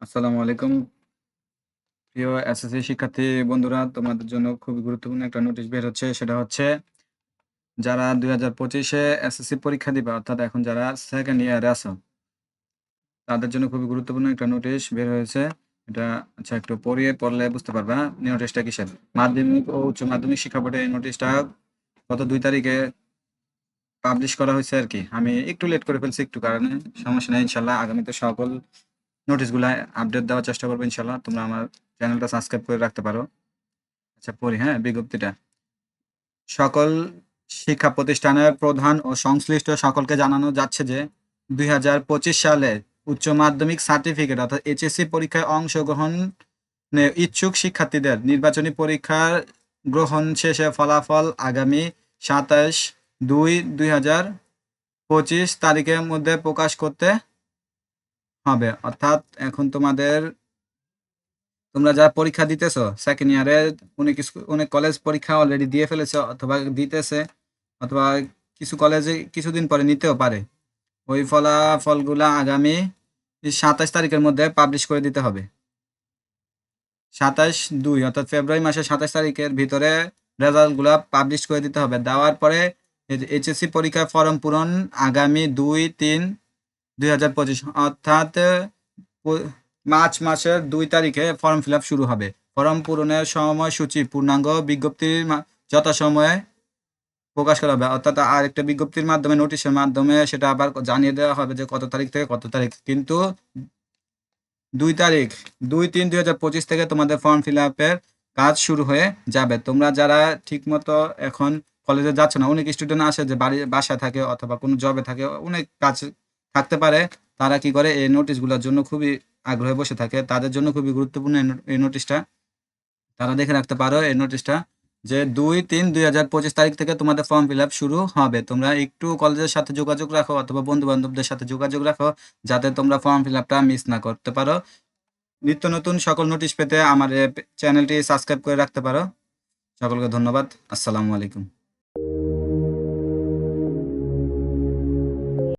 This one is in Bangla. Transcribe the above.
আসসালামু আলাইকুম। প্রিয় এসএসসি শিক্ষার্থী বন্ধুরা, তোমাদের জন্য খুবই গুরুত্বপূর্ণ একটা নোটিশ বের হচ্ছে। সেটা হচ্ছে যারা ২০২৫ এ এসএসসি পরীক্ষা দিবা, অর্থাৎ এখন যারা সেকেন্ড ইয়ারে আছো, তাদের জন্য খুবই গুরুত্বপূর্ণ একটা নোটিশ বের হয়েছে। এটা আচ্ছা একটু পড়িয়ে পড়লে বুঝতে পারবা নোটিশটা কিসের। মাধ্যমিক ও উচ্চ মাধ্যমিক শিক্ষা বোর্ডে এই নোটিশটা গত ২ তারিখে পাবলিশ করা হয়েছে আরকি। আমি একটু লেট করে ফেলছি একটু কারণে, সমস্যা নাই ইনশাআল্লাহ। আগামীতে সকল নোটিশগুলা আপডেট দেওয়ার চেষ্টা করবো ইনশাআল্লাহ। তোমরা আমার চ্যানেলটা সাবস্ক্রাইব করে রাখতে পারো। আচ্ছা পড়ি, হ্যাঁ, বিজ্ঞপ্তিটা। সকল শিক্ষা প্রতিষ্ঠানের প্রধান ও সংশ্লিষ্ট সকলকে জানানো যাচ্ছে যে ২০২৫ সালে উচ্চ মাধ্যমিক সার্টিফিকেট অর্থাৎ এইচএসসি পরীক্ষায় অংশগ্রহণে ইচ্ছুক শিক্ষার্থীদের নির্বাচনী পরীক্ষার গ্রহণ শেষে ফলাফল আগামী ২৭/২/২০২৫ তারিখের মধ্যে প্রকাশ করতে হবে। অর্থাৎ এখন তোমরা যা পরীক্ষা দিতেছো সেকেন্ড ইয়ারে, অনেক কলেজ পরীক্ষা অলরেডি দিয়ে ফেলেছে অথবা দিতেছে, অথবা কিছু কলেজে কিছুদিন পরে নিতেও পারে। ওই ফলাফলগুলা আগামী ২৭ তারিখের মধ্যে পাবলিশ করে দিতে হবে। ২৭/২ অর্থাৎ ফেব্রুয়ারি মাসের ২৭ তারিখের ভিতরে রেজাল্টগুলা পাবলিশ করে দিতে হবে। দেওয়ার পরে এইচএসসি পরীক্ষার ফর্ম পূরণ আগামী ২/৩/২০২৫ অর্থাৎ মার্চ মাসের ২ তারিখে ফর্ম ফিল আপ শুরু হবে। ফর্ম পূরণের সময়সূচি পূর্ণাঙ্গ বিজ্ঞপ্তির যথাসময়ে প্রকাশ করা হবে। অর্থাৎ আরেকটা বিজ্ঞপ্তির মাধ্যমে, নোটিশের মাধ্যমে সেটা আবার জানিয়ে দেওয়া হবে যে কত তারিখ থেকে কত তারিখ। কিন্তু ২ তারিখ ২/৩/২০২৫ থেকে তোমাদের ফর্ম ফিল আপের কাজ শুরু হয়ে যাবে। তোমরা যারা ঠিকমতো এখন কলেজে যাচ্ছ না, অনেক স্টুডেন্ট আসে যে বাসায় থাকে অথবা কোনো জবে থাকে, অনেক কাজ থাকতে পারে, তারা কি করে এই নোটিশগুলোর জন্য খুবই আগ্রহে বসে থাকে। তাদের জন্য খুবই গুরুত্বপূর্ণ এই নোটিশটা। তারা দেখে রাখতে পারো এই নোটিশটা, যে ২/৩/২০২৫ তারিখ থেকে তোমাদের ফর্ম ফিল আপ শুরু হবে। তোমরা একটু কলেজের সাথে যোগাযোগ রাখো অথবা বন্ধু বান্ধবদের সাথে যোগাযোগ রাখো, যাতে তোমরা ফর্ম ফিল আপটা মিস না করতে পারো। নিত্য নতুন সকল নোটিশ পেতে আমার চ্যানেলটি সাবস্ক্রাইব করে রাখতে পারো। সকলকে ধন্যবাদ। আসসালামু আলাইকুম।